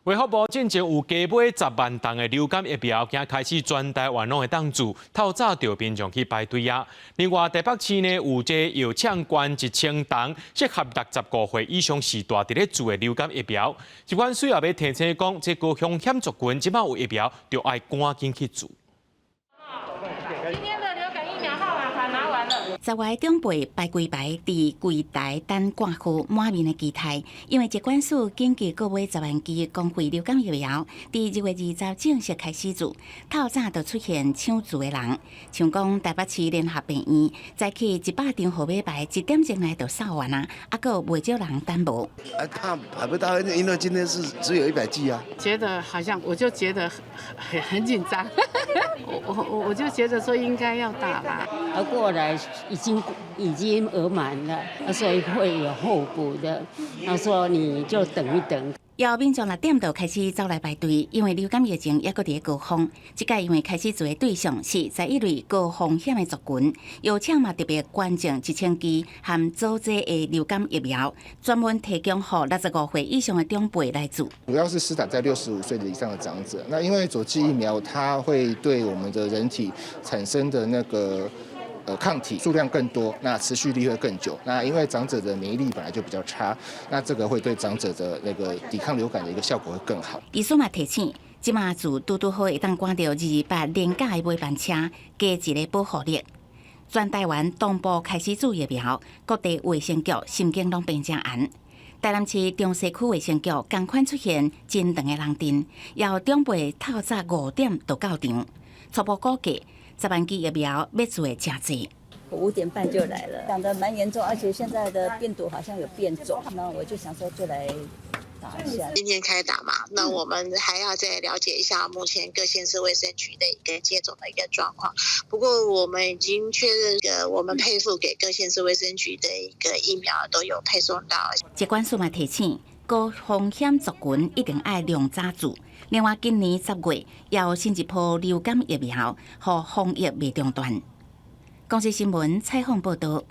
卫福部进前有加买10万吨的流感疫苗，今开始全台湾拢会当住，透早就民众去排队啊。另外，台北市呢有这药厂捐1000吨，适合65岁以上时代伫咧住的流感疫苗。疾管署也要提醒讲，这高风险族群即马有疫苗，就要赶紧去住。 10月中背排柜牌伫柜台等挂号满面的期待，因为疾管署紧急购买10万剂公费流感疫苗，伫2月20正式开始做。透早就出现抢住的人，像讲台北市联合病院，早起100张号码牌1点钟内就扫完啊，还佫有袂少人等无。他排不到，因为今天是只有100剂啊。觉得好像，我就觉得很紧张，我就觉得说应该要打啦。过来已经额满了，所以会有候补的。他说你就等一等。有民众6点就开始走来排队，因为流感疫情还佫伫高峰。这届因为开始做的对象是11类高风险的族群，药厂嘛特别捐赠1000剂含组织的流感疫苗，专门提供给65岁以上的长辈来做。主要是施打在65岁以上的长者。那因为佐剂疫苗它会对我们的人体产生的那个。抗体数量更多，那持续力会更久。那因为长者的免疫力本来就比较差，那这个会对长者的那个抵抗流感的一个效果会更好。医生嘛提醒，即马自拄好会当赶到228廉价的尾班车，加一个保护力。全台湾同步开始做疫苗，各地卫生局心境拢变正红。台南市中西区卫生局同款出现真长的人阵，要长辈透早5点就到场。初步估计，10万剂疫苗要做的真济。5点半就来了，讲得蛮严重，而且现在的病毒好像有变种，那我就想说就来打一下。今天开打嘛，那我们还要再了解一下目前各县市卫生局的一个接种的一个状况。不过我们已经确认，我们配付给各县市卫生局的一个疫苗都有配送到。疾管署嘛提醒，高风险族群一定要量早做。另外，今年10月也有新一波流感疫苗，互防疫未中断。公司新闻采访报道。